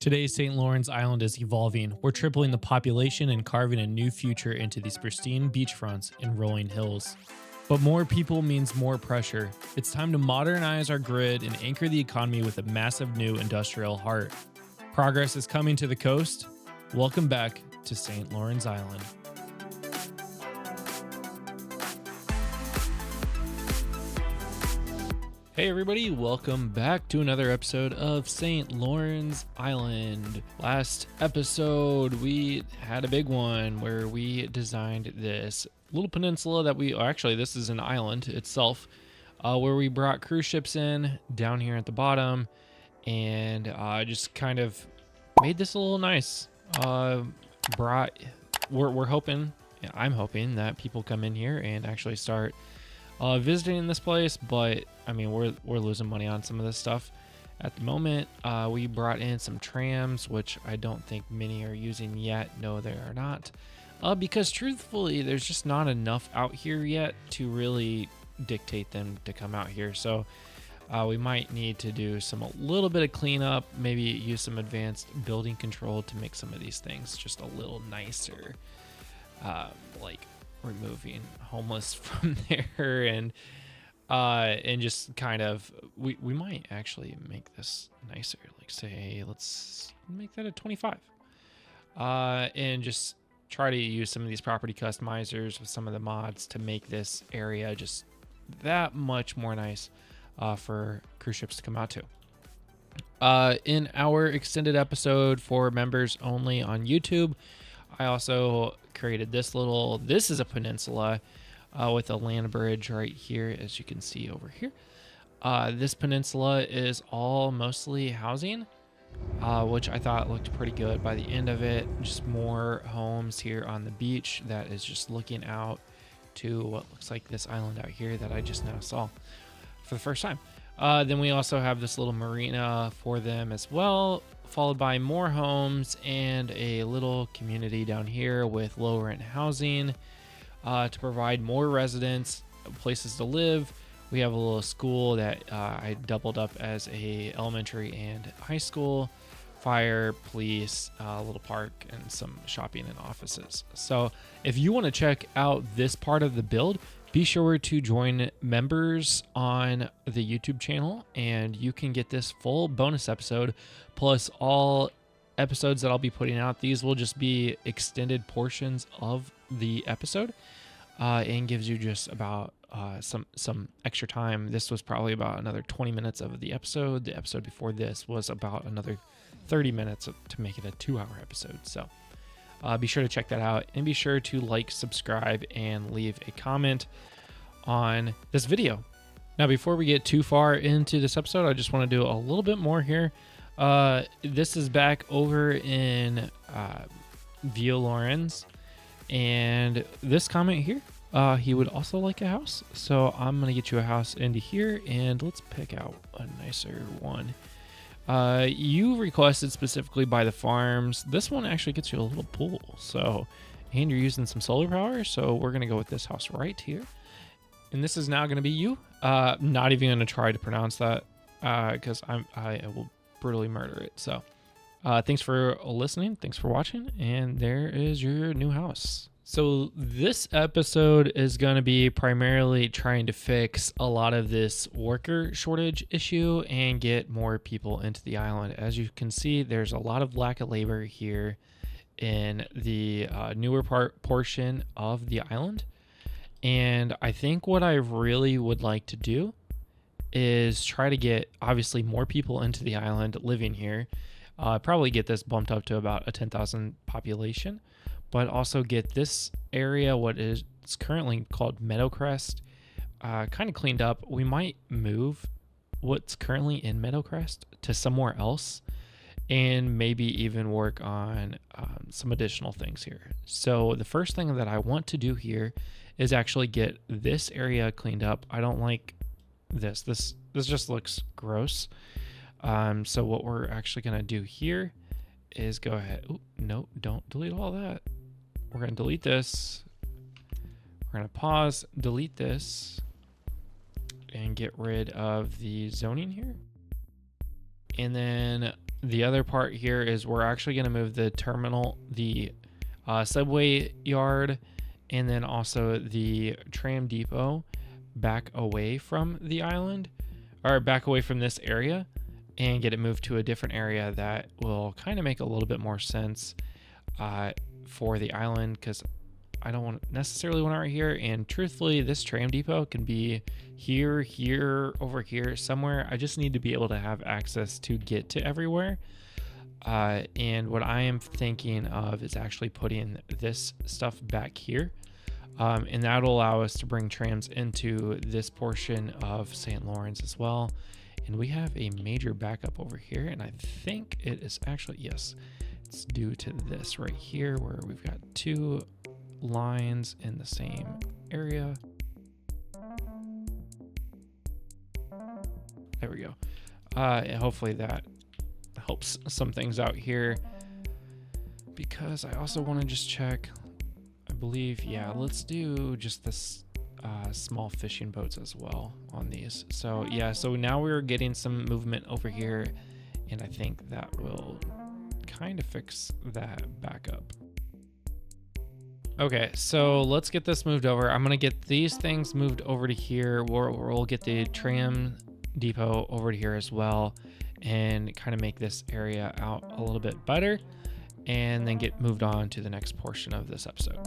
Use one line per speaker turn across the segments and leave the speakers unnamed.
Today, St. Lawrence Island is evolving. We're tripling the population and carving a new future into these pristine beachfronts and rolling hills. But more people means more pressure. It's time to modernize our grid and anchor the economy with a massive new industrial heart. Progress is coming to the coast. Welcome back to St. Lawrence Island. Hey everybody, welcome back to another episode of St. Lawrence Island. Last episode, we had a big one where we designed this little peninsula this is an island itself, where we brought cruise ships in down here at the bottom and just kind of made this a little nice. I'm hoping that people come in here and actually start visiting this place, but I mean, we're losing money on some of this stuff at the moment. We brought in some trams, which I don't think many are using yet. No, they are not, because truthfully, there's just not enough out here yet to really dictate them to come out here. So we might need to do a little bit of cleanup, maybe use some advanced building control to make some of these things just a little nicer, like removing homeless from there and just kind of we might actually make this nicer, like say let's make that a 25, and just try to use some of these property customizers with some of the mods to make this area just that much more nice for cruise ships to come out to. In our extended episode for members only on YouTube, I also created this is a peninsula with a land bridge right here, as you can see over here. This peninsula is all mostly housing, which I thought looked pretty good by the end of it. Just more homes here on the beach that is just looking out to what looks like this island out here that I just now saw for the first time. Then we also have this little marina for them as well, followed by more homes and a little community down here with low rent housing to provide more residents, places to live. We have a little school that I doubled up as a elementary and high school, fire, police, a little park, and some shopping and offices. So if you want to check out this part of the build, be sure to join members on the YouTube channel, and you can get this full bonus episode plus all episodes that I'll be putting out. These will just be extended portions of the episode, and gives you just about some extra time. This was probably about another 20 minutes of the episode. The episode before this was about another 30 minutes to make it a 2-hour episode. So be sure to check that out, and be sure to like, subscribe, and leave a comment on this video. Now, before we get too far into this episode, I just want to do a little bit more here. This is back over in Via Lawrence, and this comment here, he would also like a house. So I'm going to get you a house into here, and let's pick out a nicer one. You requested specifically by the farms. This one actually gets you a little pool. So, and you're using some solar power. So we're going to go with this house right here. And this is now going to be you. Not even going to try to pronounce that because I will brutally murder it. So thanks for listening. Thanks for watching. And there is your new house. So this episode is going to be primarily trying to fix a lot of this worker shortage issue and get more people into the island. As you can see, there's a lot of lack of labor here in the newer portion of the island. And I think what I really would like to do is try to get obviously more people into the island living here. Probably get this bumped up to about a 10,000 population. But also get this area, what is currently called Meadowcrest, kind of cleaned up. We might move what's currently in Meadowcrest to somewhere else, and maybe even work on some additional things here. So the first thing that I want to do here is actually get this area cleaned up. I don't like this. This just looks gross. So what we're actually going to do here is go ahead. Oh, no, don't delete all that. We're going to delete this. We're going to pause, delete this, and get rid of the zoning here. And then the other part here is we're actually going to move the terminal, the subway yard, and then also the tram depot back away from the island, or back away from this area, and get it moved to a different area that will kind of make a little bit more sense for the island, because I don't necessarily want it right here. And truthfully, this tram depot can be here, here, over here, somewhere. I just need to be able to have access to get to everywhere. And what I am thinking of is actually putting this stuff back here. And that'll allow us to bring trams into this portion of St. Lawrence as well. And we have a major backup over here, and I think it is actually, yes, it's due to this right here where we've got two lines in the same area. There we go. And hopefully that helps some things out here, because I also want to just check, I believe, yeah, let's do just this small fishing boats as well on these. So yeah, so now we're getting some movement over here, and I think that will kind of fix that back up. Okay, so let's get this moved over. I'm gonna get these things moved over to here. We'll get the tram depot over to here as well, and kind of make this area out a little bit better, and then get moved on to the next portion of this episode.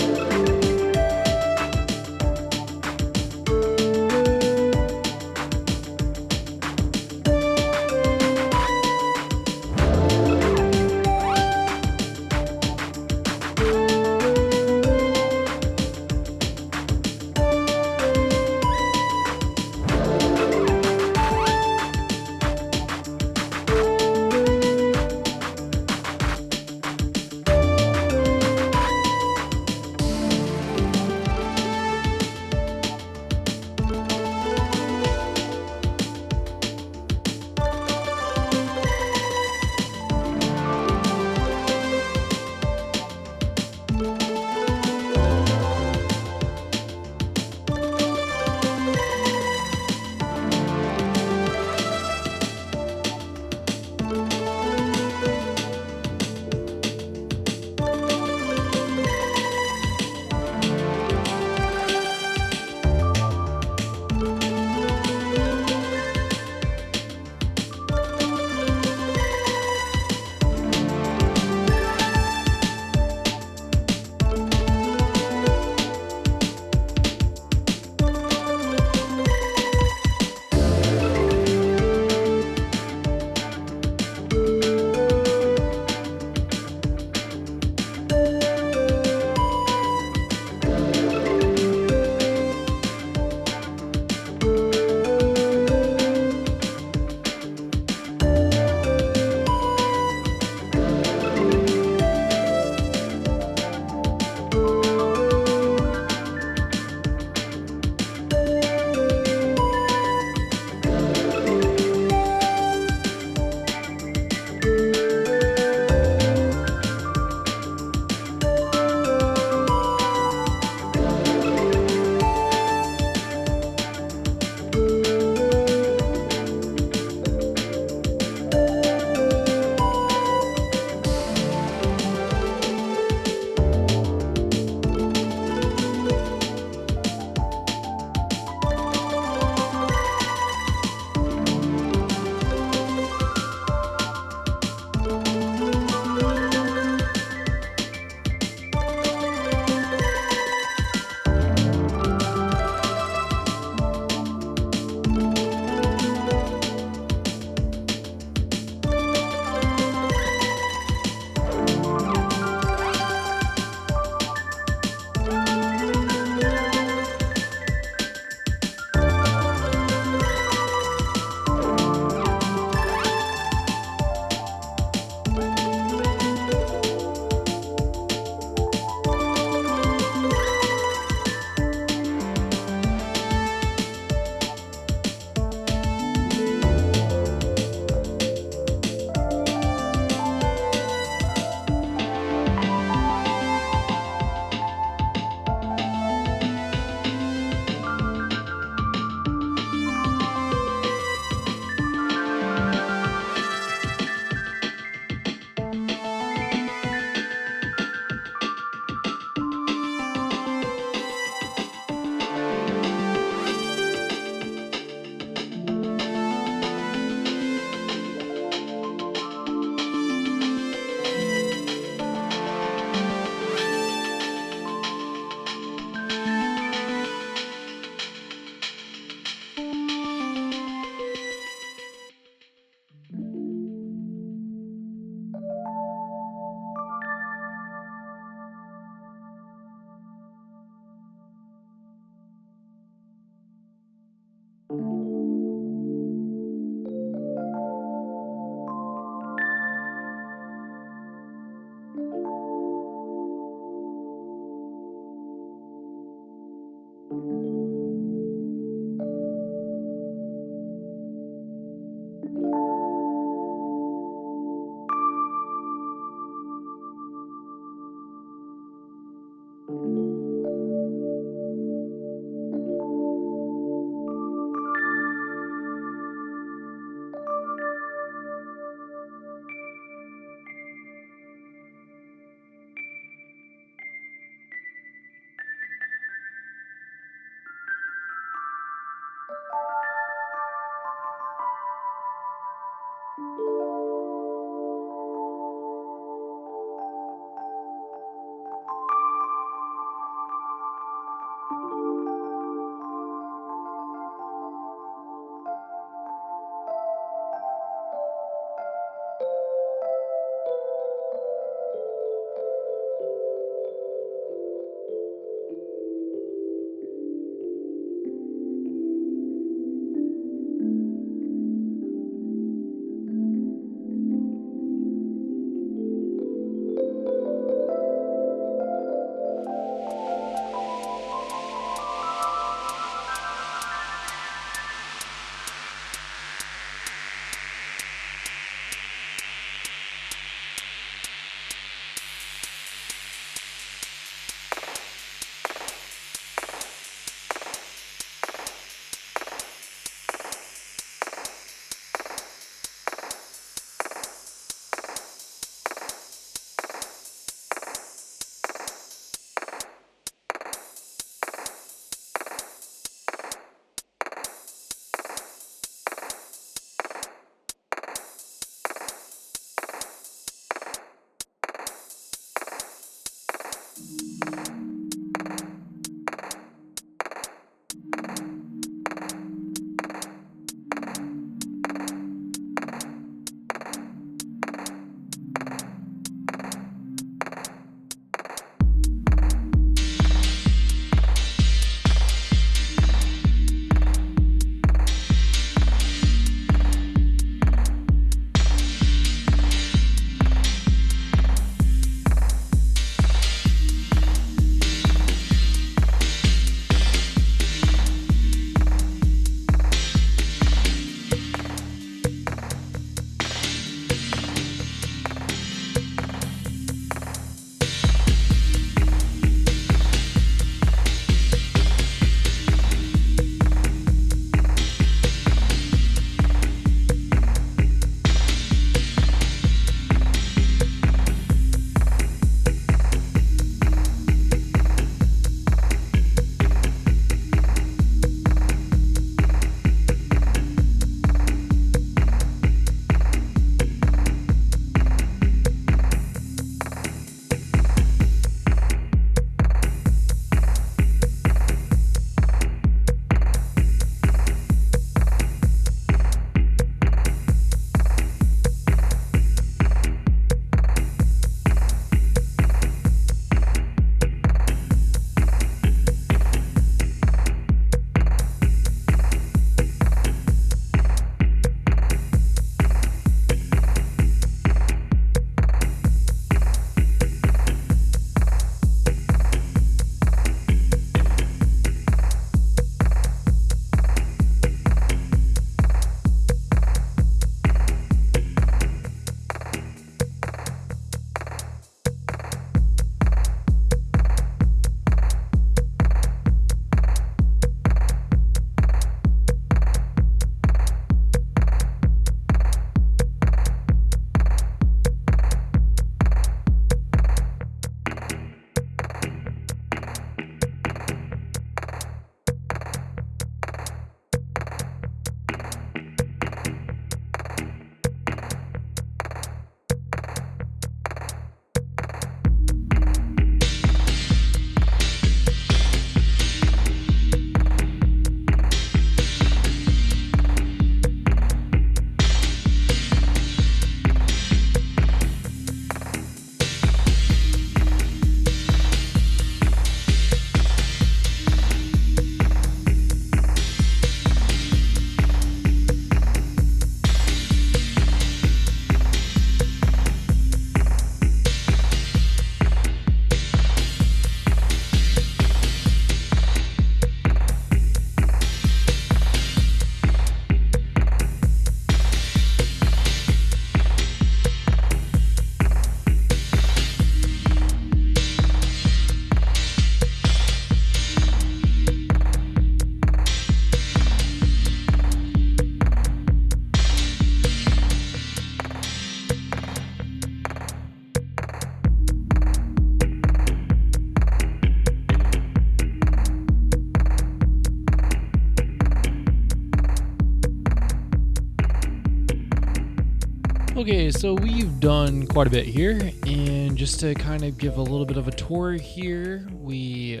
Okay, so we've done quite a bit here, and just to kind of give a little bit of a tour here, we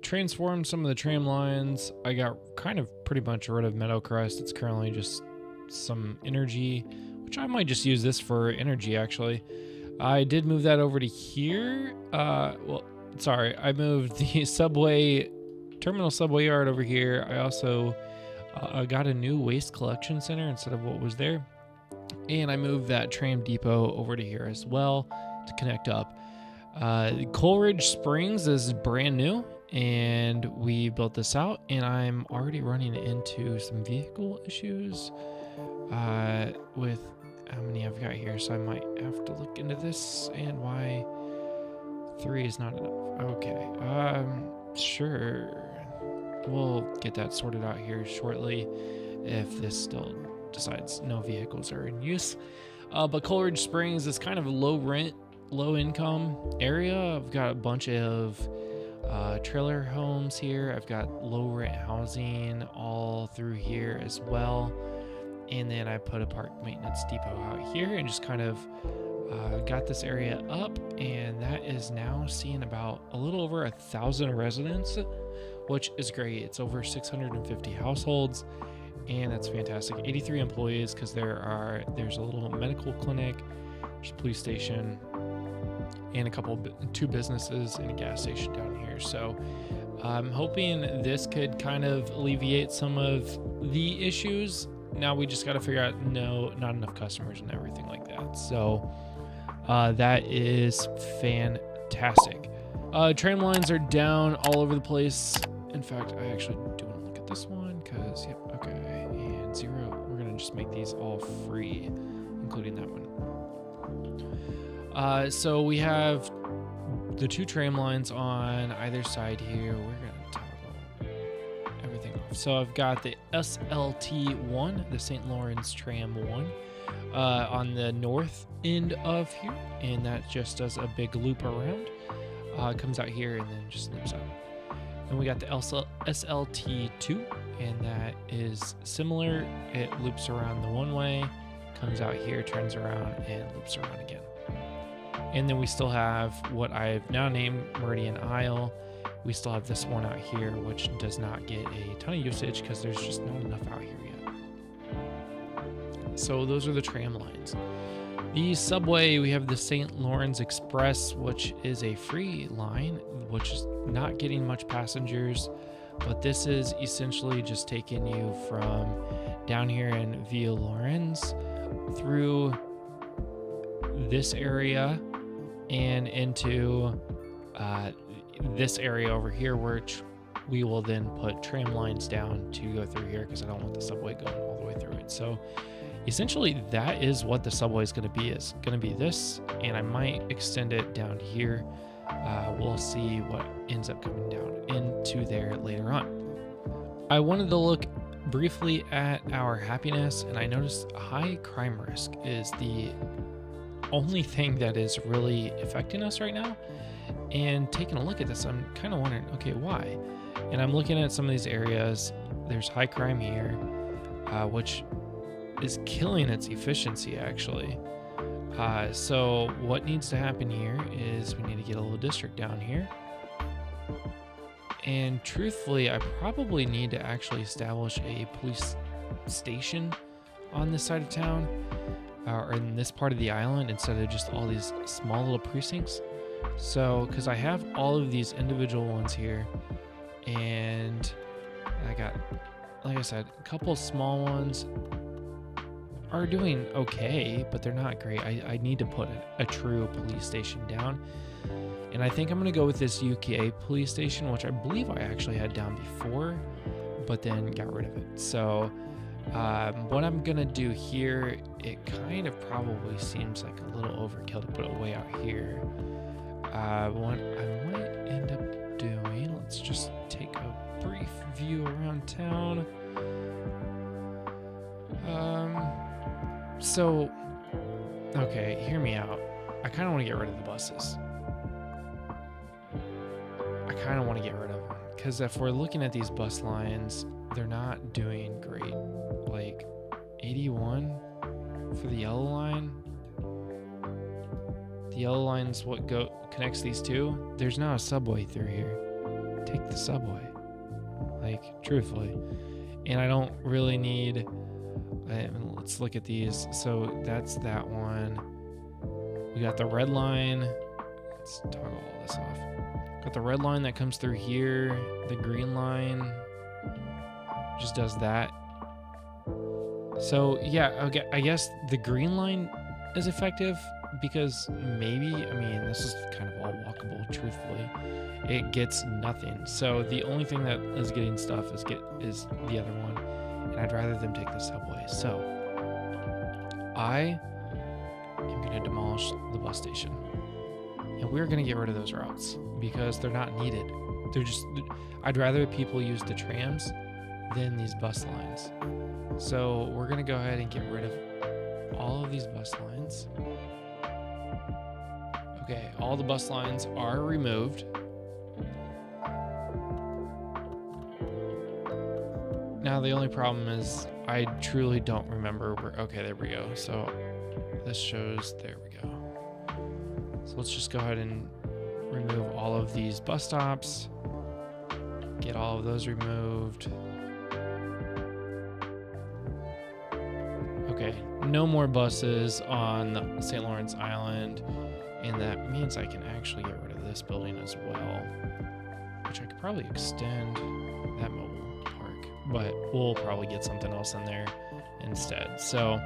transformed some of the tram lines. I got kind of pretty much rid of Meadowcrest. It's currently just some energy, which I might just use this for energy actually. I did move that over to here. I moved the terminal subway yard over here. I also got a new waste collection center instead of what was there. And I moved that tram depot over to here as well to connect up. Coleridge Springs is brand new, and we built this out, and I'm already running into some vehicle issues with how many I've got here, so I might have to look into this and why 3 is not enough. Okay, sure. We'll get that sorted out here shortly if this still decides no vehicles are in use. But Coleridge Springs is kind of a low rent, low income area. I've got a bunch of trailer homes here. I've got low rent housing all through here as well. And then I put a park maintenance depot out here and just kind of got this area up, and that is now seeing about a little over 1,000 residents, which is great. It's over 650 households, and that's fantastic. 83 employees, because there's a little medical clinic, there's a police station, and two businesses and a gas station down here. So I'm hoping this could kind of alleviate some of the issues. Now we just got to figure out not enough customers and everything like that. So that is fantastic. Tram lines are down all over the place. In fact, I actually do want to look at this one because, yep, okay, and 0. We're going to just make these all free, including that one. So we have the 2 tram lines on either side here. We're going to toggle everything off. So I've got the SLT1, the St. Lawrence Tram 1, on the north end of here, and that just does a big loop around. Comes out here and then just loops out. And we got the SLT2, and that is similar. It loops around the one way, comes out here, turns around, and loops around again. And then we still have what I've now named Meridian Isle. We still have this one out here, which does not get a ton of usage because there's just not enough out here yet. So those are the tram lines. The subway, we have the St. Lawrence Express, which is a free line, which is not getting much passengers, but this is essentially just taking you from down here in Via Lawrence through this area and into this area over here, which we will then put tram lines down to go through here because I don't want the subway going all the way through it. So essentially that is what the subway is going to be. It's going to be this, and I might extend it down here. We'll see what ends up coming down into there later on. I wanted to look briefly at our happiness, and I noticed high crime risk is the only thing that is really affecting us right now. And taking a look at this, I'm kind of wondering, okay, why? And I'm looking at some of these areas. There's high crime here, which is killing its efficiency actually. So what needs to happen here is we need to get a little district down here. And truthfully, I probably need to actually establish a police station on this side of town, or in this part of the island, instead of just all these small little precincts. So, because I have all of these individual ones here, and I got, like I said, a couple small ones are doing okay, but they're not great. I need to put a true police station down. And I think I'm going to go with this UKA police station, which I believe I actually had down before, but then got rid of it. So what I'm going to do here, it kind of probably seems like a little overkill to put it way out here. What I might end up doing, let's just take a brief view around town. So, okay, hear me out. I kind of want to get rid of the buses. I kind of want to get rid of them, because if we're looking at these bus lines, they're not doing great. Like 81 for the yellow line. The yellow line's what connects these two. There's not a subway through here. Take the subway. Like, truthfully. And I don't really need... let's look at these. So that's that one. We got the red line. Let's toggle all this off. Got the red line that comes through here. The green line just does that. So yeah, okay, I guess the green line is effective because maybe, I mean, this is kind of all walkable, truthfully. It gets nothing. So the only thing that is getting stuff is the other one. And I'd rather them take the subway. So I am going to demolish the bus station. And we're going to get rid of those routes because they're not needed. I'd rather people use the trams than these bus lines. So we're going to go ahead and get rid of all of these bus lines. Okay, all the bus lines are removed. Now the only problem is I truly don't remember where, okay, there we go. So this shows, there we go. So let's just go ahead and remove all of these bus stops. Get all of those removed. Okay, no more buses on St. Lawrence Island. And that means I can actually get rid of this building as well, which I could probably extend that mobile park, but we'll probably get something else in there instead. So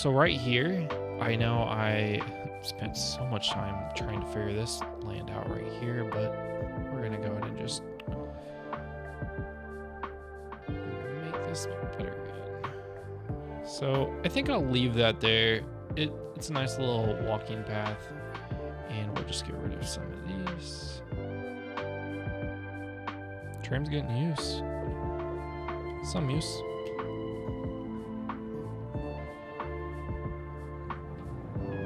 right here, I know I spent so much time trying to figure this land out right here, but we're gonna go ahead and just make this better again. So I think I'll leave that there. It's a nice little walking path, and we'll just get rid of some of these. Tram's getting use. Some use.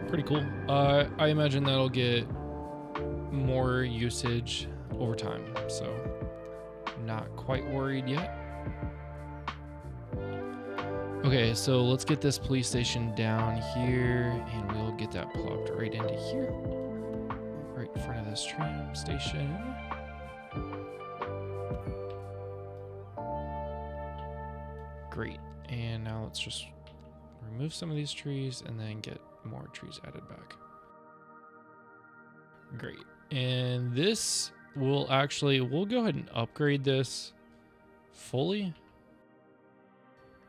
Pretty cool. I imagine that'll get more usage over time, so not quite worried yet. Okay, so let's get this police station down here, and we'll get that plopped right into here, right in front of this tram station. Great, and now let's just remove some of these trees and then get more trees added back. Great, and this will we'll go ahead and upgrade this fully.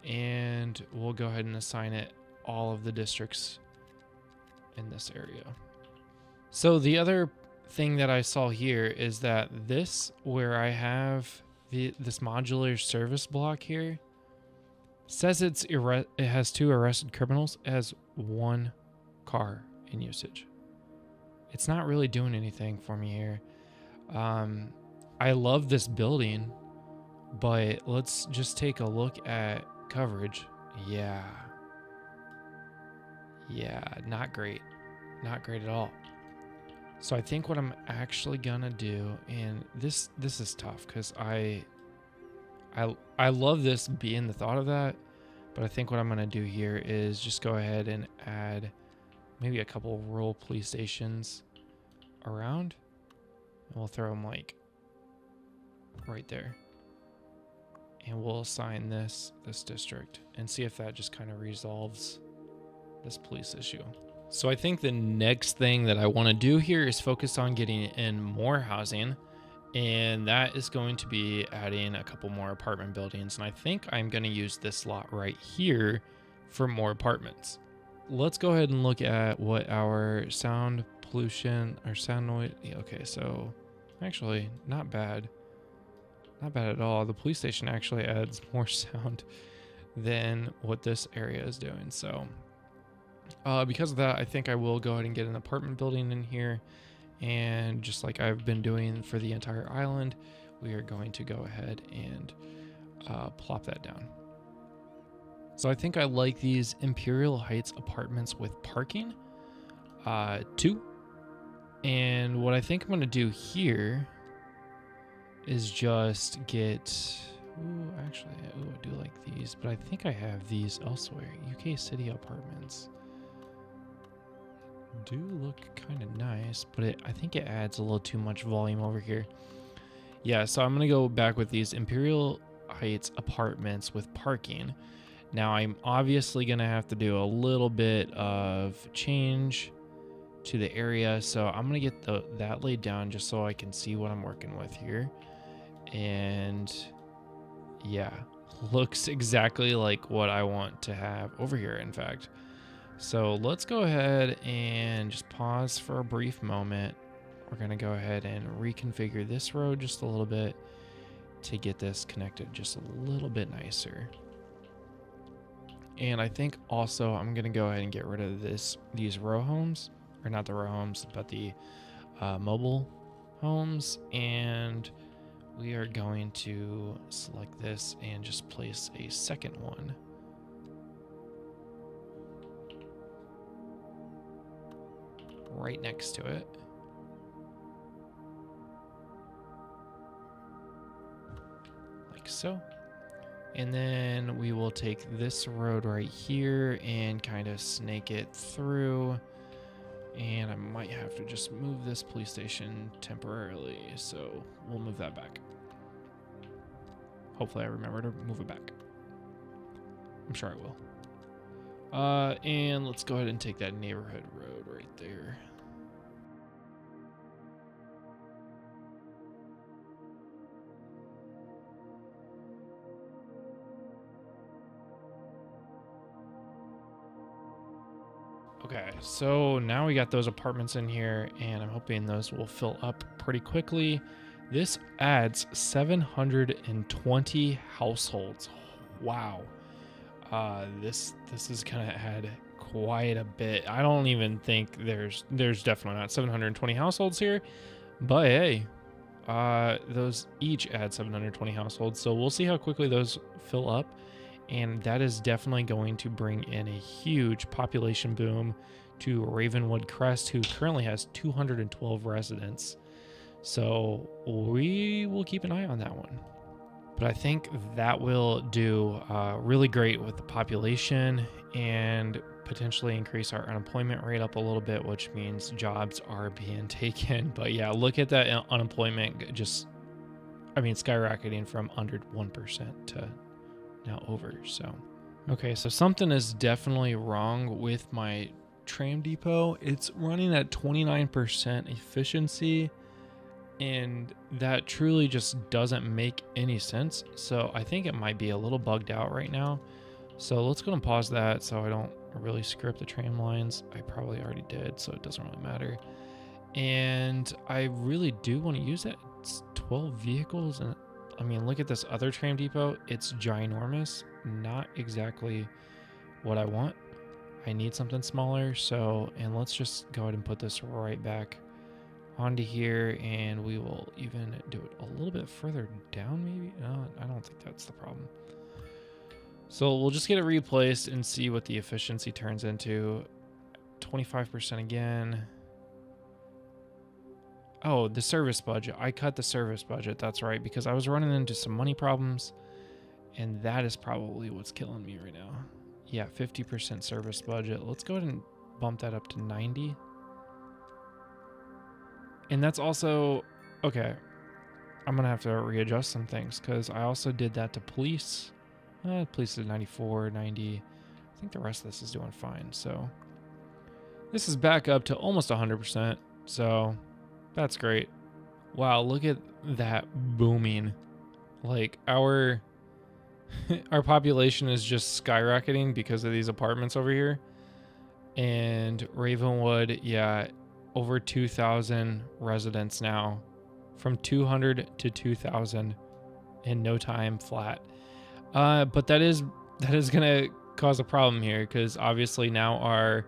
And we'll go ahead and assign it all of the districts in this area. So the other thing that I saw here is that this, where I have this modular service block here, says it has 2 arrested criminals. It has 1 car in usage. It's not really doing anything for me here. I love this building, but let's just take a look at coverage. Yeah, not great at all. So I think what I'm actually gonna do, and this is tough because I love this being the thought of that, but I think what I'm gonna do here is just go ahead and add maybe a couple rural police stations around, and we'll throw them like right there. And we'll assign this district and see if that just kind of resolves this police issue. So I think the next thing that I want to do here is focus on getting in more housing, and that is going to be adding a couple more apartment buildings. And I think I'm going to use this lot right here for more apartments. Let's go ahead and look at what our sound pollution or sound noise. Okay, so actually not bad. Not bad at all. The police station actually adds more sound than what this area is doing. So because of that, I think I will go ahead and get an apartment building in here. And just like I've been doing for the entire island, we are going to go ahead and plop that down. So I think I like these Imperial Heights apartments with parking, 2. And what I think I'm going to do here is just get Ooh, actually, ooh, I do like these, but I think I have these elsewhere. UK City apartments do look kind of nice, but I think it adds a little too much volume over here. Yeah, so I'm gonna go back with these Imperial Heights apartments with parking. Now I'm obviously gonna have to do a little bit of change to the area, so I'm gonna get that laid down just so I can see what I'm working with here. And yeah, looks exactly like what I want to have over here, in fact. So let's go ahead and just pause for a brief moment. We're gonna go ahead and reconfigure this road just a little bit to get this connected just a little bit nicer. And I think also I'm gonna go ahead and get rid of these row homes, or not the row homes, but the mobile homes. And we are going to select this and just place a second one. Right next to it. Like so. And then we will take this road right here and kind of snake it through. And I might have to just move this police station temporarily, so we'll move that back. Hopefully I remember to move it back. I'm sure I will. And let's go ahead and take that neighborhood road right there. Okay, so now we got those apartments in here, and I'm hoping those will fill up pretty quickly. This adds 720 households. Wow. This is gonna add quite a bit. I don't even think there's definitely not 720 households here, but hey, those each add 720 households. So we'll see how quickly those fill up. And that is definitely going to bring in a huge population boom to Ravenwood Crest, who currently has 212 residents. So we will keep an eye on that one. But I think that will do really great with the population and potentially increase our unemployment rate up a little bit, which means jobs are being taken. But yeah, look at that unemployment just, skyrocketing from under 1% to now over. So okay, so something is definitely wrong with my tram depot. It's running at 29% efficiency, and that truly just doesn't make any sense. So I think it might be a little bugged out right now. So let's go and pause that so I don't really screw up the tram lines. I probably already did, so it doesn't really matter. And I really do want to use it. It's 12 vehicles, and look at this other tram depot. It's ginormous. Not exactly what I want. I need something smaller. And let's just go ahead and put this right back onto here, and we will even do it a little bit further down maybe. No, I don't think that's the problem. So we'll just get it replaced and see what the efficiency turns into. 25% again. Oh, the service budget. I cut the service budget. That's right, because I was running into some money problems, and that is probably what's killing me right now. Yeah, 50% service budget. Let's go ahead and bump that up to 90. And that's also, okay, I'm going to have to readjust some things because I also did that to police. Police is 94, 90. I think the rest of this is doing fine. So this is back up to almost 100%. So that's great. Wow, look at that booming. Like our population is just skyrocketing because of these apartments over here. And Ravenwood, yeah, over 2,000 residents now, from 200 to 2,000 in no time flat. But that is gonna cause a problem here because obviously now our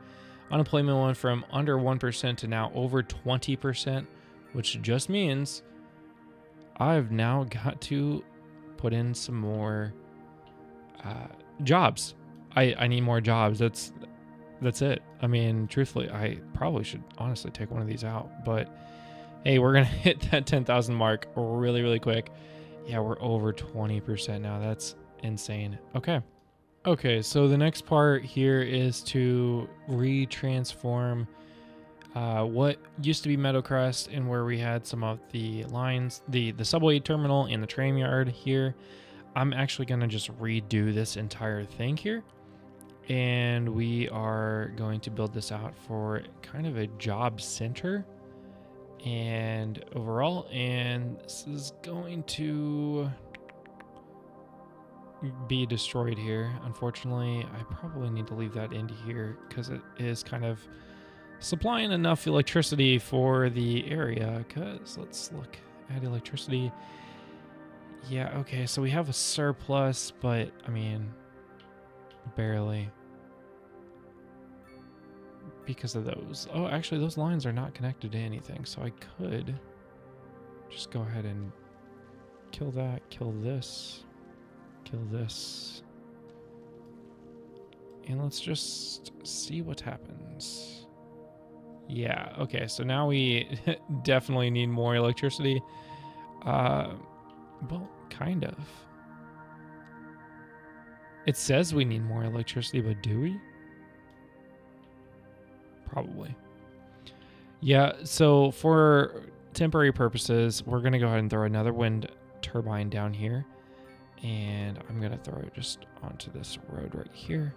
unemployment went from under 1% to now over 20%, which just means I've now got to put in some more jobs. I need more jobs. That's it. Truthfully, I probably should honestly take one of these out, but hey, we're gonna hit that 10,000 mark really, really quick. Yeah, we're over 20% now. That's insane. Okay. Okay, so the next part here is to retransform what used to be Meadowcrest and where we had some of the lines, the subway terminal and the tram yard here. I'm actually going to just redo this entire thing here. And we are going to build this out for kind of a job center and overall. And this is going to be destroyed here. Unfortunately, I probably need to leave that into here because it is kind of supplying enough electricity for the area. Because let's look at electricity. Yeah, okay, so we have a surplus, but I mean, barely. Because of those. Oh, actually, those lines are not connected to anything, so I could just go ahead and kill that, kill this, and let's just see what happens. Yeah, okay, so now we definitely need more electricity. Well, kind of. It says we need more electricity, but do we? Probably. Yeah, so for temporary purposes, we're going to go ahead and throw another wind turbine down here. And I'm going to throw it just onto this road right here.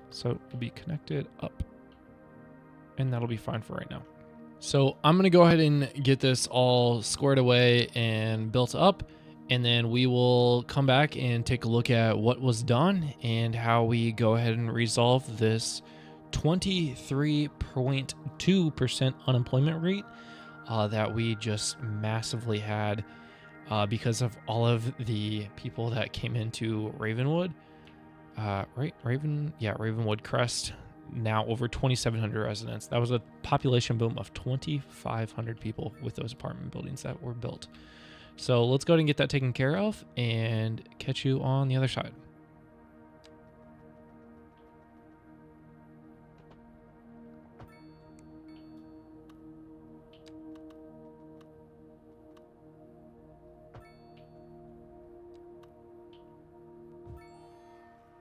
So it will be connected up. And that'll be fine for right now. So I'm going to go ahead and get this all squared away and built up. And then we will come back and take a look at what was done and how we go ahead and resolve this 23.2% unemployment rate that we just massively had because of all of the people that came into Ravenwood. Right? Ravenwood Crest. Now over 2,700 residents. That was a population boom of 2,500 people with those apartment buildings that were built. So let's go ahead and get that taken care of and catch you on the other side.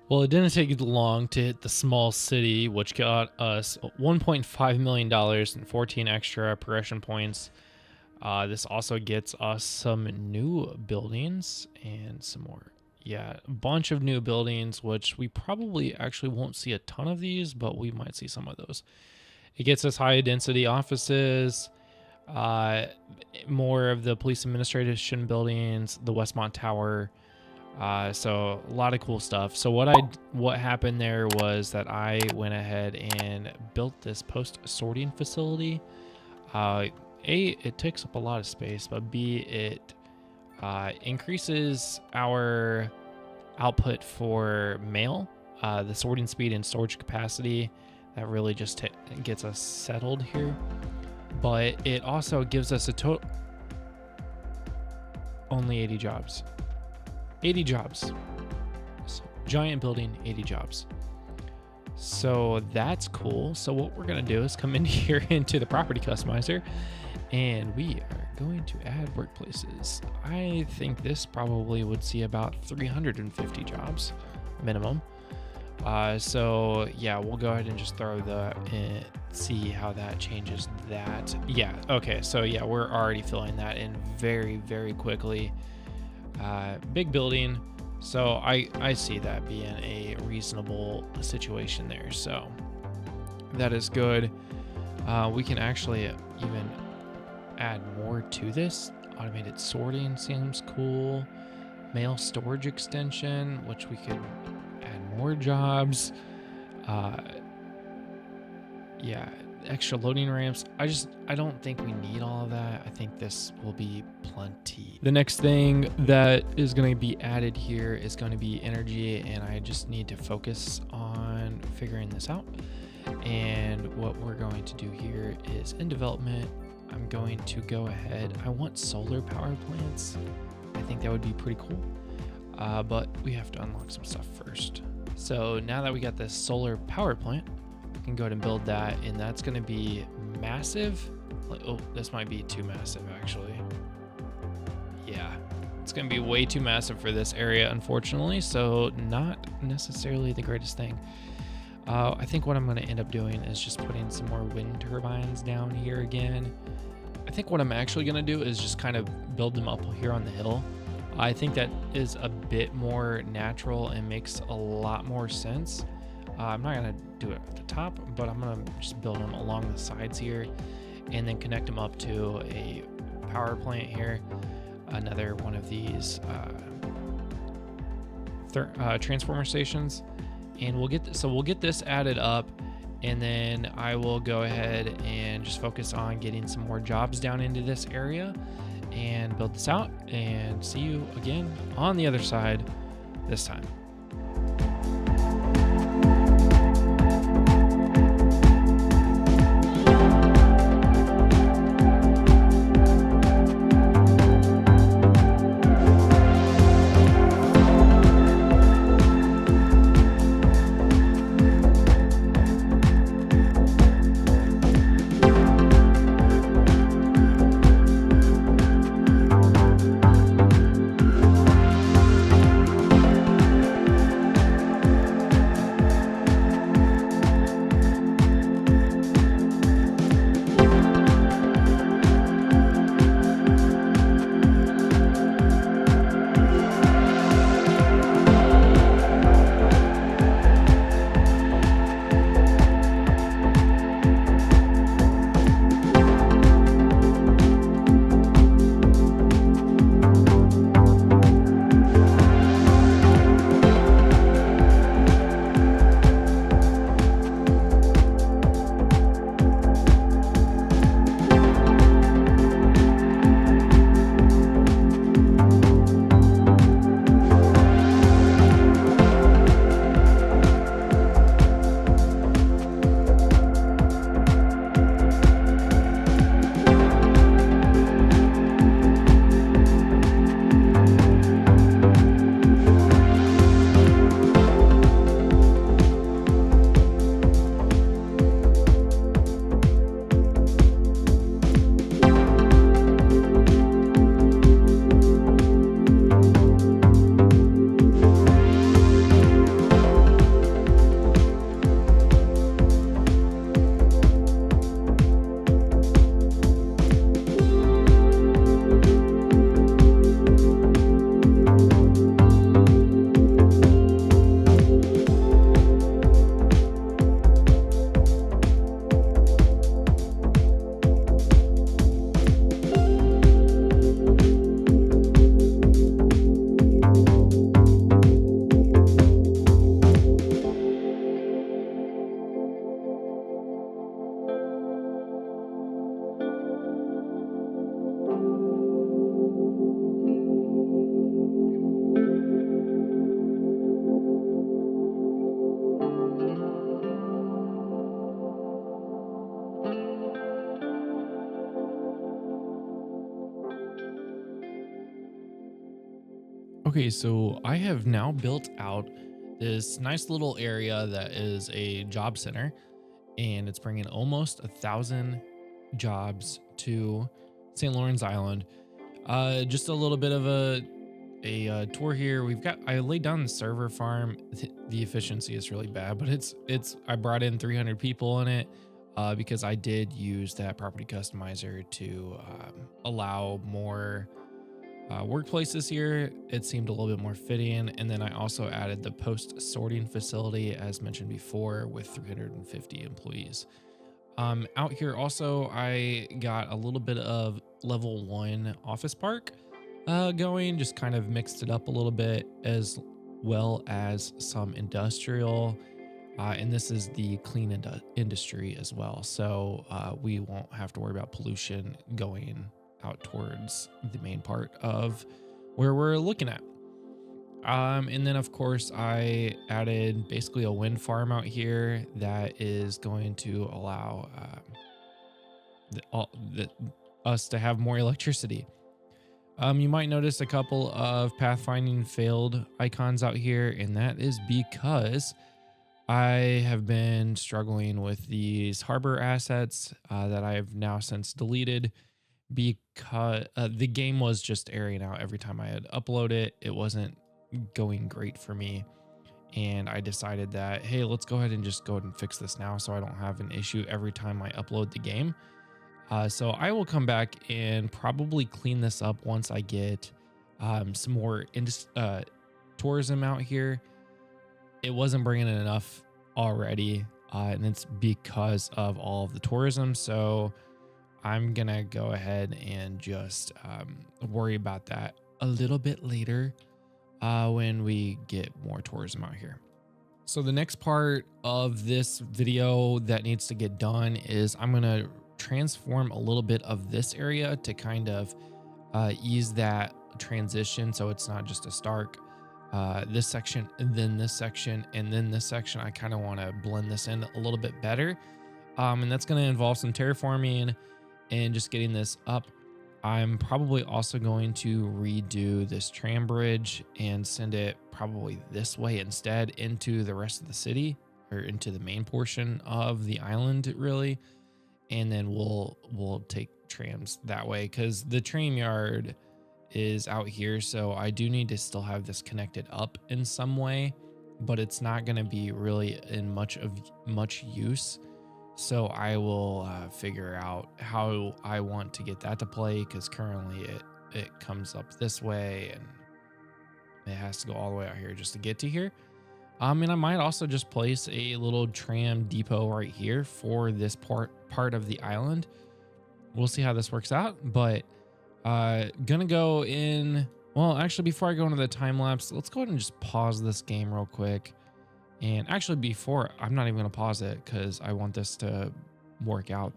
Well, it didn't take long to hit the small city, which got us $1.5 million and 14 extra progression points. This also gets us some new buildings and some more. Yeah, a bunch of new buildings, which we probably actually won't see a ton of these, but we might see some of those. It gets us high density offices, more of the police administration buildings, the Westmont Tower. So a lot of cool stuff. So what happened there was that I went ahead and built this post sorting facility. A, it takes up a lot of space, but B, it increases our output for mail, the sorting speed and storage capacity. That really just gets us settled here. But it also gives us a total only 80 jobs. 80 jobs. So, giant building, 80 jobs. So that's cool. So what we're going to do is come in here into the property customizer and we are going to add workplaces. I think this probably would see about 350 jobs minimum. So yeah, we'll go ahead and just throw see how that changes that. Yeah. Okay. So yeah, we're already filling that in very, very quickly. Big building, so I see that being a reasonable situation there, so that is good. We can actually even add more to this. Automated sorting seems cool. Mail storage extension, which we could add more jobs. Yeah, extra loading ramps. I don't think we need all of that. I think this will be plenty. The next thing that is going to be added here is going to be energy, and I just need to focus on figuring this out. And what we're going to do here is in development, I'm going to go ahead. I want solar power plants. I think that would be pretty cool. But we have to unlock some stuff first. So now that we got this solar power plant, we can go ahead and build that, and that's going to be massive. Oh, this might be too massive actually. Yeah, it's going to be way too massive for this area, unfortunately, so not necessarily the greatest thing. I think what I'm going to end up doing is just putting some more wind turbines down here again. I think what I'm actually going to do is just kind of build them up here on the hill. I think that is a bit more natural and makes a lot more sense. I'm not going to do it at the top, but I'm going to just build them along the sides here and then connect them up to a power plant here. Another one of these transformer stations. And we'll get this added up, and then I will go ahead and just focus on getting some more jobs down into this area and build this out, and see you again on the other side this time. Okay, so I have now built out this nice little area that is a job center, and it's bringing almost 1,000 jobs to St. Lawrence Island. Just a little bit of a tour here. I laid down the server farm. The efficiency is really bad, but I brought in 300 people in it because I did use that property customizer to allow more workplaces here. It seemed a little bit more fitting, and then I also added the post sorting facility as mentioned before with 350 employees. Out here also I got a little bit of level 1 office park going, just kind of mixed it up a little bit, as well as some industrial, and this is the clean industry as well, so we won't have to worry about pollution going out towards the main part of where we're looking at. And then of course I added basically a wind farm out here that is going to allow us to have more electricity. You might notice a couple of pathfinding failed icons out here, and that is because I have been struggling with these harbor assets that I have now since deleted, because the game was just airing out every time I had upload it. It wasn't going great for me. And I decided that, hey, let's go ahead and just go ahead and fix this now so I don't have an issue every time I upload the game. So I will come back and probably clean this up once I get some more tourism out here. It wasn't bringing in enough already, and it's because of all of the tourism. So I'm going to go ahead and just worry about that a little bit later when we get more tourism out here. So the next part of this video that needs to get done is I'm going to transform a little bit of this area to kind of ease that transition. So it's not just a stark this section and then this section and then this section. I kind of want to blend this in a little bit better. And that's going to involve some terraforming and just getting this up. I'm probably also going to redo this tram bridge and send it probably this way instead into the rest of the city, or into the main portion of the island really. And then we'll take trams that way, because the tram yard is out here. So I do need to still have this connected up in some way, but it's not going to be really in much use. So I will figure out how I want to get that to play, because currently it comes up this way and it has to go all the way out here just to get to here. And I might also just place a little tram depot right here for this part of the island. We'll see how this works out, but gonna go in. Well, actually, before I go into the time lapse, let's go ahead and just pause this game real quick. And actually, before, I'm not even going to pause it because I want this to work out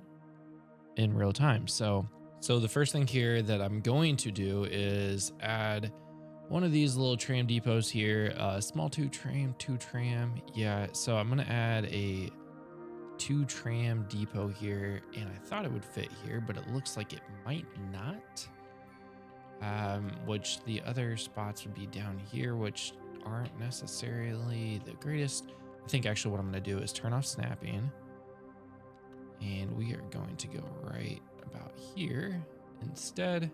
in real time. So the first thing here that I'm going to do is add one of these little tram depots here, small two tram. Yeah, so I'm going to add a 2 tram depot here, and I thought it would fit here, but it looks like it might not. Which the other spots would be down here, which aren't necessarily the greatest. I think actually what I'm going to do is turn off snapping, and we are going to go right about here instead.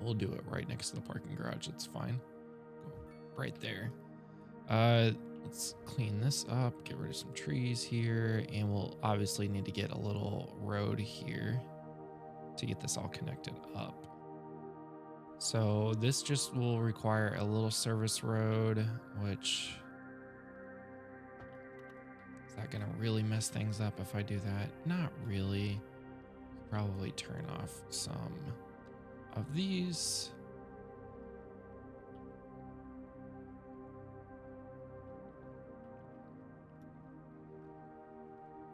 We'll do it right next to the parking garage. That's fine. Go right there. Let's clean this up, get rid of some trees here, and we'll obviously need to get a little road here to get this all connected up. So this just will require a little service road, which is that going to really mess things up if I do that? Not really. Probably turn off some of these.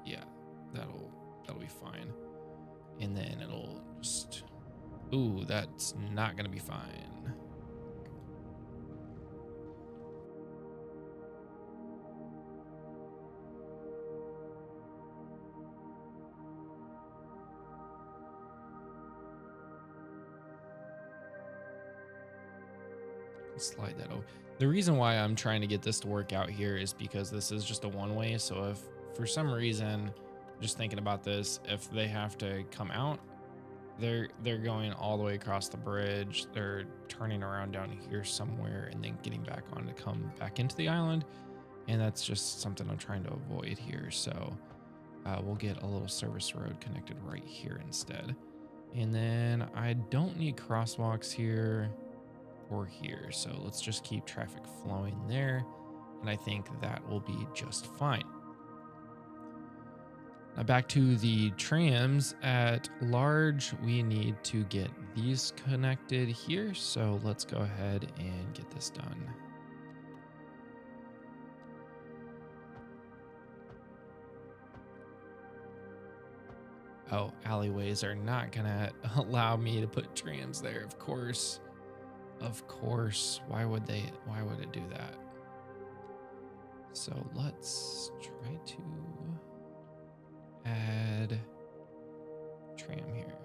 Yeah, that'll be fine. And then it'll just, ooh, that's not gonna be fine. Slide that over. The reason why I'm trying to get this to work out here is because this is just a one-way. So if for some reason, just thinking about this, if they have to come out, they're going all the way across the bridge. They're turning around down here somewhere and then getting back on to come back into the island. And that's just something I'm trying to avoid here. So we'll get a little service road connected right here instead. And then I don't need crosswalks here or here. So let's just keep traffic flowing there. And I think that will be just fine. Now back to the trams at large, we need to get these connected here. So let's go ahead and get this done. Oh, alleyways are not gonna allow me to put trams there, of course. Of course. Why would it do that? So let's try to add tram here.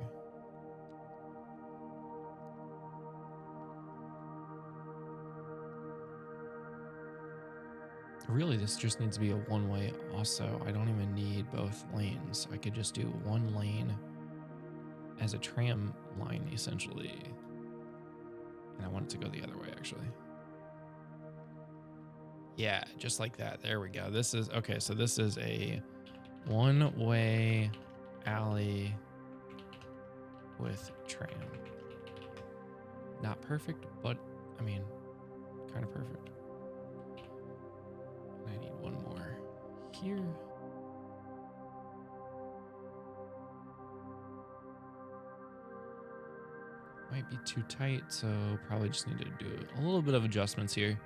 Really, this just needs to be a one-way also. I don't even need both lanes. I could just do one lane as a tram line essentially. And I want it to go the other way actually. Yeah, just like that. There we go. This is okay. So this is a one-way alley with tram. Not perfect, but I mean, kind of perfect. I need one more here. Might be too tight, so probably just need to do a little bit of adjustments here.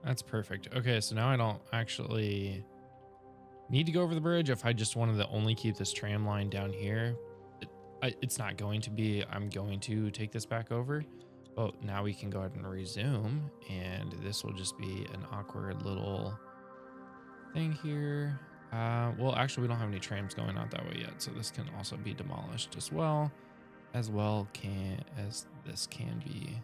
That's perfect. Okay, so now I don't actually need to go over the bridge. If I just wanted to only keep this tram line down here, it's not going to be. I'm going to take this back over. But now we can go ahead and resume, and this will just be an awkward little thing here. Well, actually, we don't have any trams going out that way yet, so this can also be demolished as well as this can be,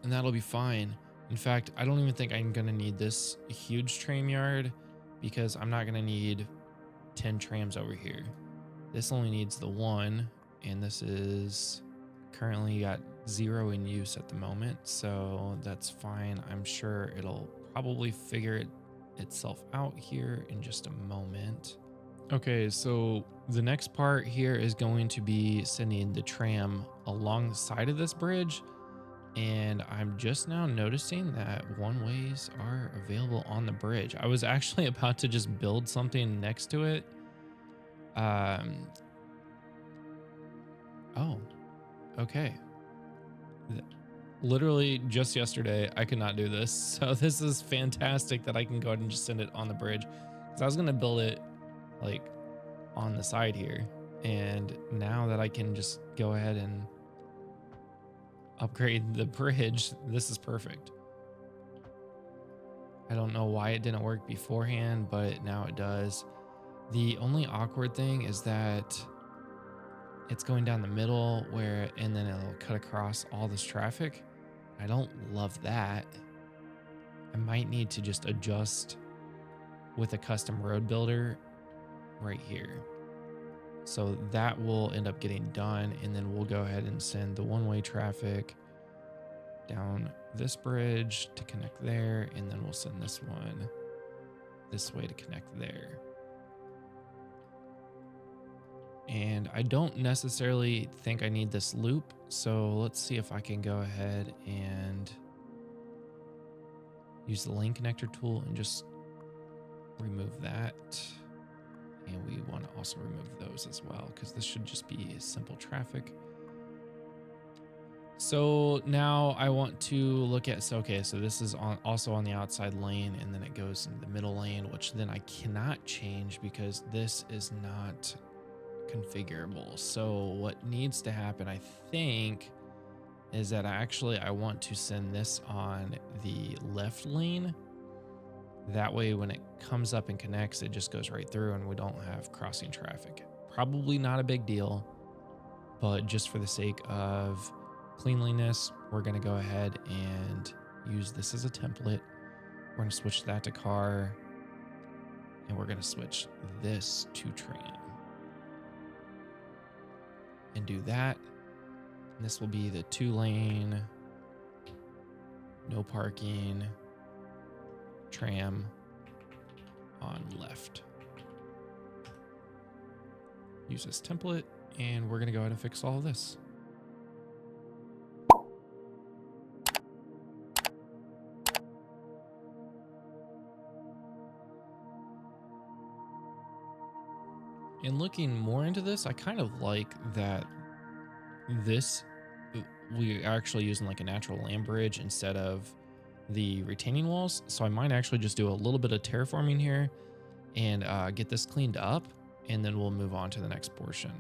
and that'll be fine. In fact, I don't even think I'm gonna need this huge tram yard because I'm not gonna need 10 trams over here. This only needs the one, and this is currently got 0 in use at the moment, so that's fine. I'm sure it'll probably figure itself out here in just a moment. Okay, so the next part here is going to be sending the tram along the side of this bridge, and I'm just now noticing that one-ways are available on the bridge. I was actually about to just build something next to it. Oh, okay. Literally just yesterday, I could not do this. So this is fantastic that I can go ahead and just send it on the bridge. Because I was going to build it like on the side here. And now that I can just go ahead and upgrade the bridge, this is perfect. I don't know why it didn't work beforehand, but now it does. The only awkward thing is that it's going down the middle and then it'll cut across all this traffic. I don't love that. I might need to just adjust with a custom road builder right here. So that will end up getting done, and then we'll go ahead and send the one-way traffic down this bridge to connect there, and then we'll send this one this way to connect there. And I don't necessarily think I need this loop, so let's see if I can go ahead and use the lane connector tool and just remove that. And we want to also remove those as well, because this should just be simple traffic. So now I want to look at, so this is also on the outside lane, and then it goes into the middle lane, which then I cannot change because this is not configurable. So what needs to happen, I think, is that I want to send this on the left lane. That way when it comes up and connects, it just goes right through and we don't have crossing traffic. Probably not a big deal, but just for the sake of cleanliness, we're going to go ahead and use this as a template. We're going to switch that to car, and we're going to switch this to tram. And do that. And this will be the 2-lane, no parking, tram on left. Use this template, and we're going to go ahead and fix all of this. And looking more into this, I kind of like that we're actually using like a natural land bridge instead of the retaining walls. So I might actually just do a little bit of terraforming here and get this cleaned up, and then we'll move on to the next portion.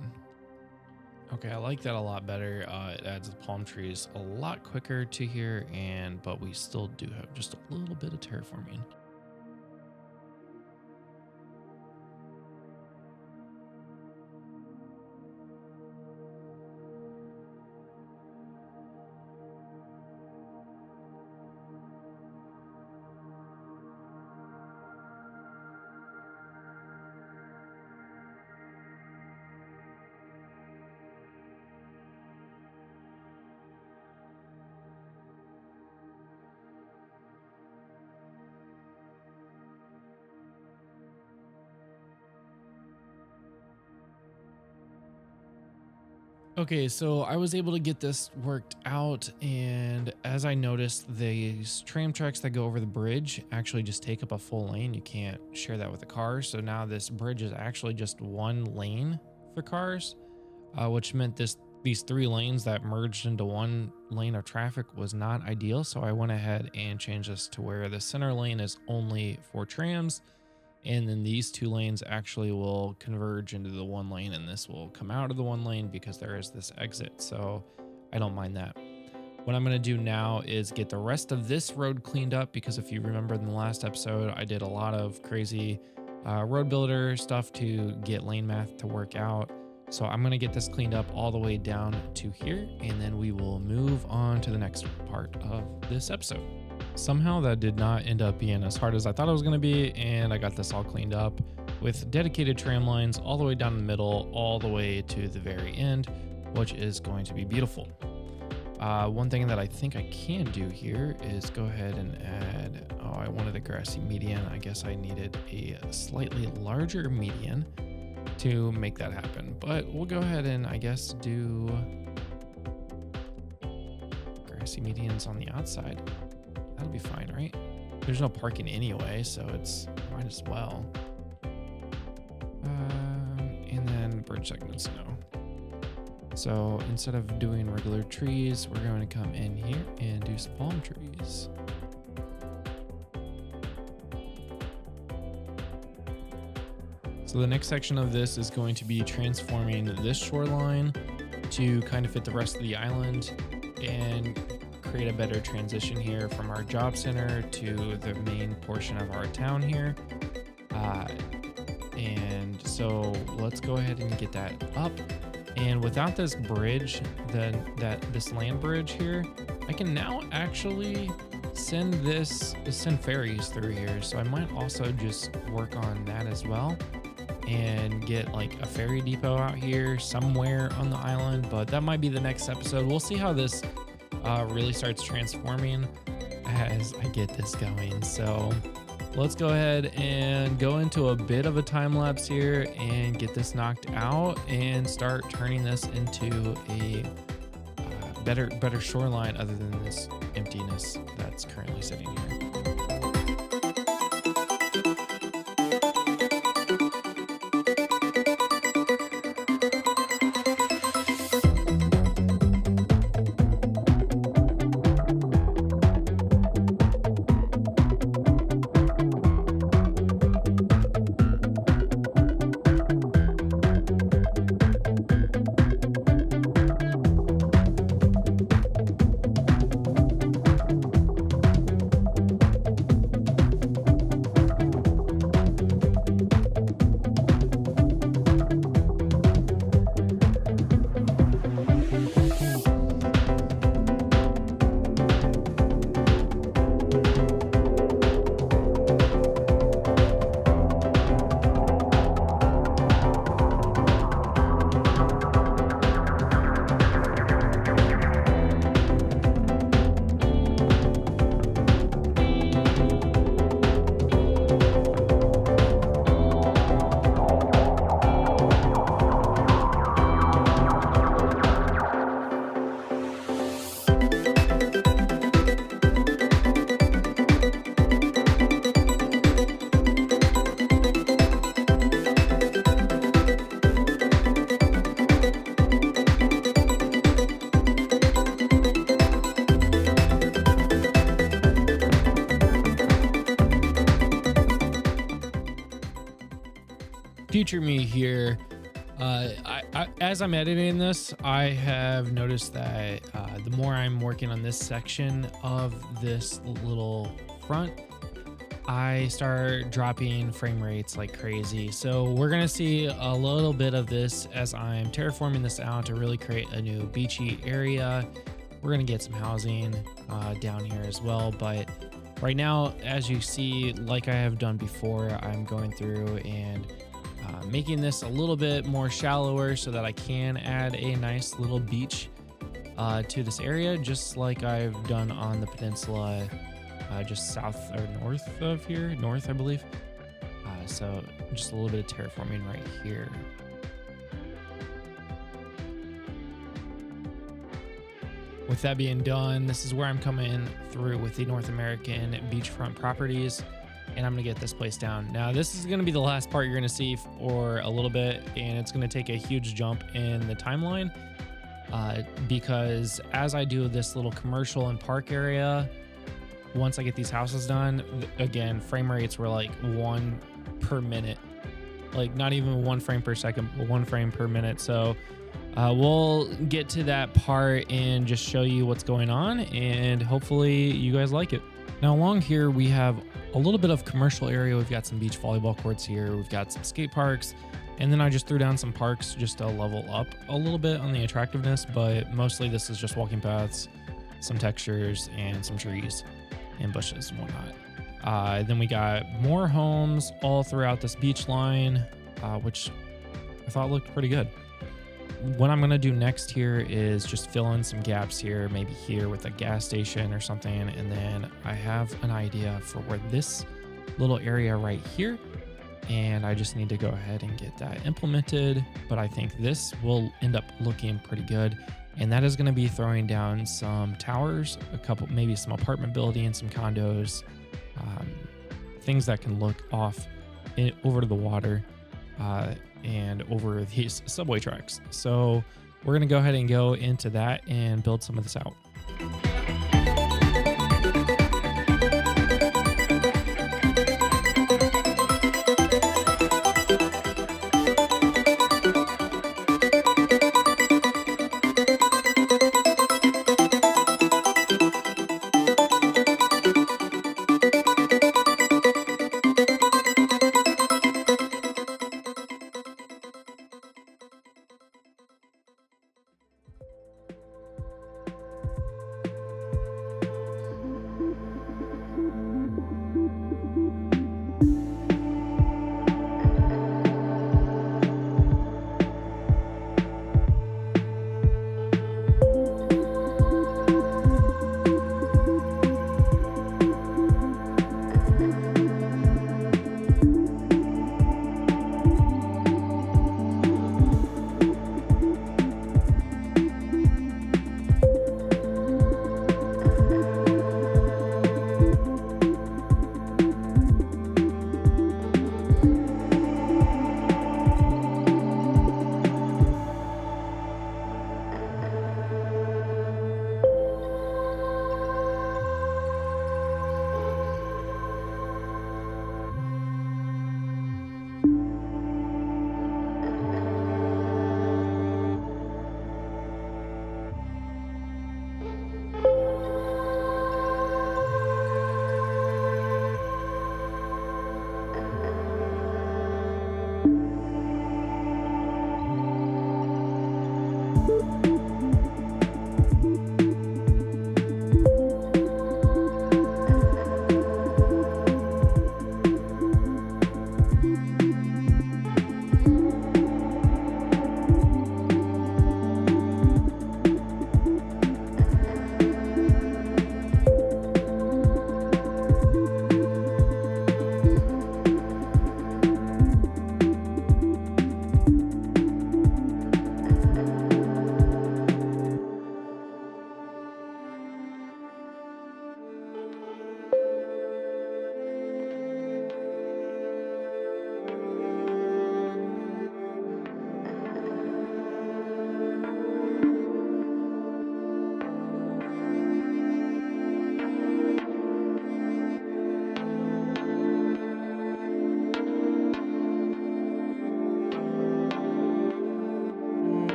Okay, I like that a lot better. It adds the palm trees a lot quicker to here, but we still do have just a little bit of terraforming. Okay, so I was able to get this worked out, and as I noticed, these tram tracks that go over the bridge actually just take up a full lane. You can't share that with a car. So now this bridge is actually just one lane for cars, which meant these three lanes that merged into one lane of traffic was not ideal. So I went ahead and changed this to where the center lane is only for trams, and then these two lanes actually will converge into the one lane, and this will come out of the one lane because there is this exit. So I don't mind that. What I'm going to do now is get the rest of this road cleaned up, because if you remember in the last episode, I did a lot of crazy road builder stuff to get lane math to work out. So I'm going to get this cleaned up all the way down to here, and then we will move on to the next part of this episode. Somehow that did not end up being as hard as I thought it was going to be, and I got this all cleaned up with dedicated tram lines all the way down the middle, all the way to the very end, which is going to be beautiful. One thing that I think I can do here is go ahead and add, I wanted a grassy median. I guess I needed a slightly larger median to make that happen, but we'll go ahead and I guess do grassy medians on the outside. That'll be fine, right? There's no parking anyway, so it's might as well. And then bridge segments, no. So instead of doing regular trees, we're going to come in here and do some palm trees. So the next section of this is going to be transforming this shoreline to kind of fit the rest of the island and create a better transition here from our job center to the main portion of our town here. And so let's go ahead and get that up. And without this bridge, this land bridge here, I can now actually send ferries through here. So I might also just work on that as well and get like a ferry depot out here somewhere on the island, but that might be the next episode. We'll see how this really starts transforming as I get this going. So let's go ahead and go into a bit of a time lapse here and get this knocked out and start turning this into a better shoreline other than this emptiness that's currently sitting here. Future me here. As I'm editing this, I have noticed that the more I'm working on this section of this little front, I start dropping frame rates like crazy. So we're gonna see a little bit of this as I'm terraforming this out to really create a new beachy area. We're gonna get some housing down here as well, but right now, as you see, like I have done before, I'm going through and making this a little bit more shallower so that I can add a nice little beach to this area, just like I've done on the peninsula just south or north of here, north I believe. So just a little bit of terraforming right here. With that being done, this is where I'm coming through with the North American beachfront properties, and I'm gonna get this place down. Now, this is gonna be the last part you're gonna see for a little bit, and it's gonna take a huge jump in the timeline because as I do this little commercial and park area, once I get these houses done, again, frame rates were like 1 per minute, like not even 1 frame per second, but 1 frame per minute. So we'll get to that part and just show you what's going on, and hopefully you guys like it. Now along here we have a little bit of commercial area. We've got some beach volleyball courts here. We've got some skate parks, and then I just threw down some parks just to level up a little bit on the attractiveness, but mostly this is just walking paths, some textures, and some trees and bushes and whatnot. Then we got more homes all throughout this beach line, which I thought looked pretty good. What I'm gonna do next here is just fill in some gaps here, maybe here with a gas station or something, and then I have an idea for where this little area right here, and I just need to go ahead and get that implemented. But I think this will end up looking pretty good, and that is going to be throwing down some towers, a couple, maybe some apartment buildings, some condos, things that can look off over to the water and over these subway tracks. So we're going to go ahead and go into that and build some of this out.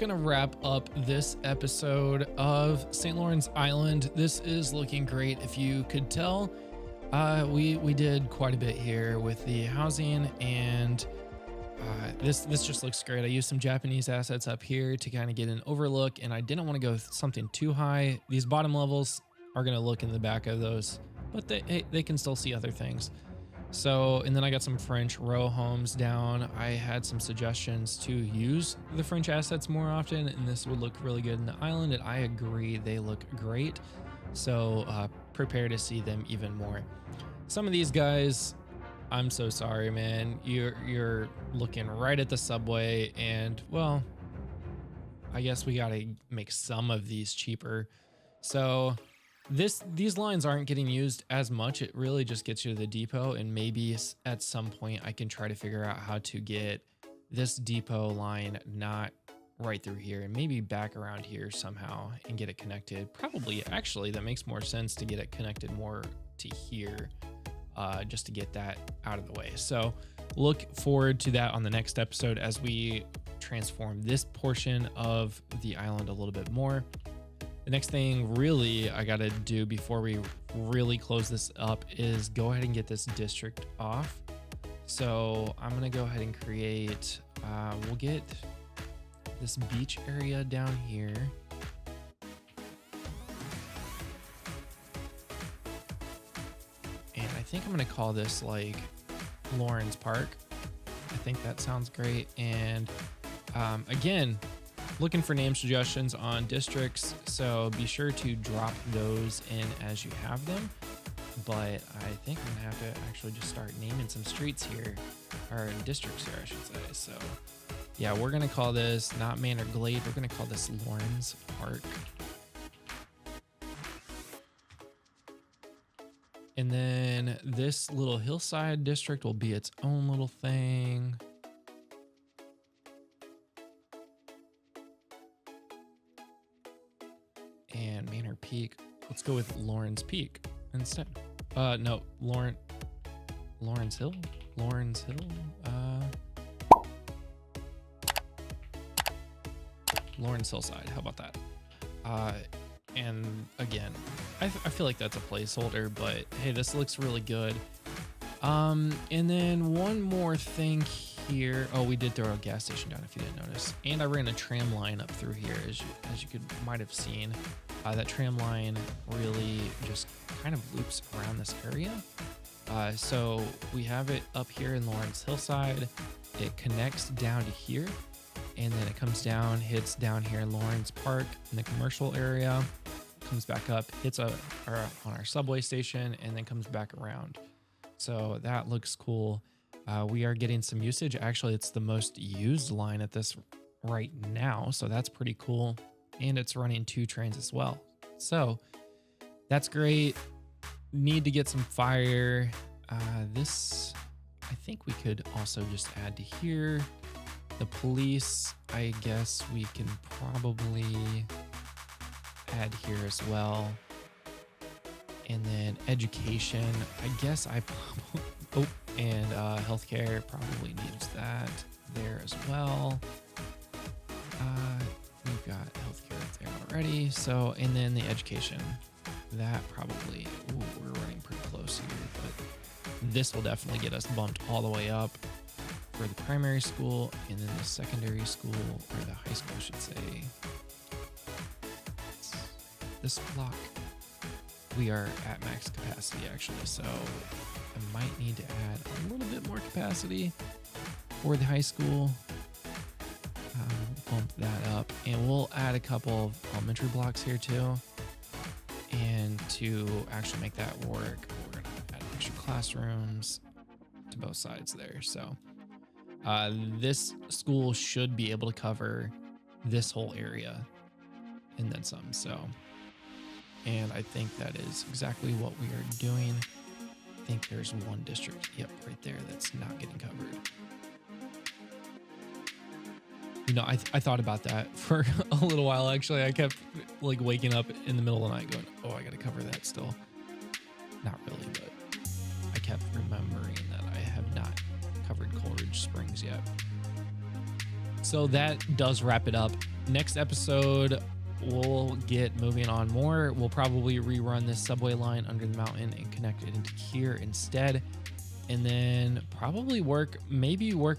gonna wrap up this episode of St. Lawrence Island. This is looking great. If you could tell, we did quite a bit here with the housing, and this just looks great. I used some Japanese assets up here to kind of get an overlook, and I didn't want to go with something too high. These bottom levels are gonna look in the back of those, but they can still see other things. So, and then I got some French row homes down. I had some suggestions to use the French assets more often, and this would look really good in the island, and I agree, they look great. So prepare to see them even more. Some of these guys, I'm so sorry, man. You're looking right at the subway, and well, I guess we gotta make some of these cheaper. So these lines aren't getting used as much. It really just gets you to the depot, and maybe at some point I can try to figure out how to get this depot line not right through here and maybe back around here somehow and get it connected. Probably, actually, that makes more sense to get it connected more to here, just to get that out of the way. So look forward to that on the next episode as we transform this portion of the island a little bit more. The next thing really I gotta do before we really close this up is go ahead and get this district off. So I'm gonna go ahead and create, we'll get this beach area down here. And I think I'm gonna call this like Lawrence Park. I think that sounds great. And again, looking for name suggestions on districts, so be sure to drop those in as you have them. But I think I'm gonna have to actually just start naming some streets here, or districts here, I should say. So yeah, we're gonna call this not Manor Glade, we're gonna call this Lawrence Park. And then this little hillside district will be its own little thing. And Manor Peak, let's go with Lawrence Peak instead. No, Lawrence Hill? Lawrence Hill? Lawrence Hillside, how about that? And again, I feel like that's a placeholder, but hey, this looks really good. And then one more thing here. Oh, we did throw a gas station down if you didn't notice. And I ran a tram line up through here, as you might have seen. That tram line really just kind of loops around this area. So we have it up here in Lawrence Hillside. It connects down to here, and then it comes down, hits down here in Lawrence Park in the commercial area, comes back up, hits on our subway station, and then comes back around. So that looks cool. We are getting some usage. Actually, it's the most used line at this right now, so that's pretty cool. And it's running 2 trains as well. So that's great. Need to get some fire. This, I think we could also just add to here. The police, I guess we can probably add here as well. And then education, I guess I probably, and healthcare probably needs that there as well. We've got healthcare there already. So, and then the education, that probably, we're running pretty close here, but this will definitely get us bumped all the way up for the primary school, and then the secondary school, or the high school, I should say. This block, we are at max capacity actually, so I might need to add a little bit more capacity for the high school. Bump that up, and we'll add a couple of elementary blocks here too. And to actually make that work, we're gonna add extra classrooms to both sides there. So this school should be able to cover this whole area and then some. So, and I think that is exactly what we are doing. I think there's one district, yep, right there, that's not getting covered. You know, I thought about that for a little while, actually. I kept like waking up in the middle of the night going, oh, I got to cover that still. Not really, but I kept remembering that I have not covered Coleridge Springs yet. So that does wrap it up. next episode, we'll get moving on more. We'll probably rerun this subway line under the mountain and connect it into here instead. And then probably work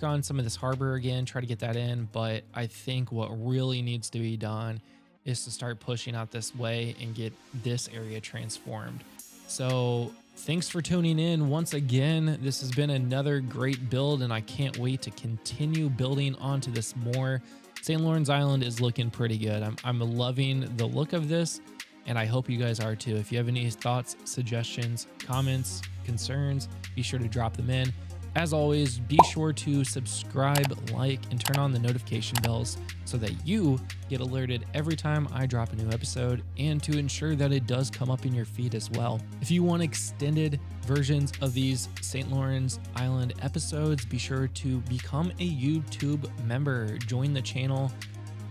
on some of this harbor again, try to get that in. But I think what really needs to be done is to start pushing out this way and get this area transformed. So thanks for tuning in once again. This has been another great build, and I can't wait to continue building onto this more. St. Lawrence Island is looking pretty good. I'm loving the look of this, and I hope you guys are too. If you have any thoughts, suggestions, comments, concerns, be sure to drop them in. As always, be sure to subscribe, like, and turn on the notification bells so that you get alerted every time I drop a new episode, and to ensure that it does come up in your feed as well. If you want extended versions of these St. Lawrence Island episodes, be sure to become a YouTube member, join the channel,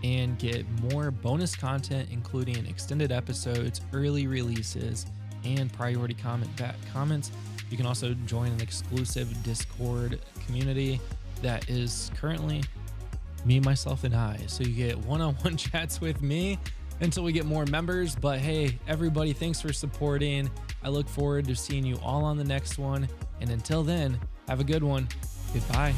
and get more bonus content, including extended episodes, early releases, and priority comments. You can also join an exclusive Discord community that is currently me, myself, and I. So you get one-on-one chats with me until we get more members. But hey, everybody, thanks for supporting. I look forward to seeing you all on the next one. And until then, have a good one. Goodbye.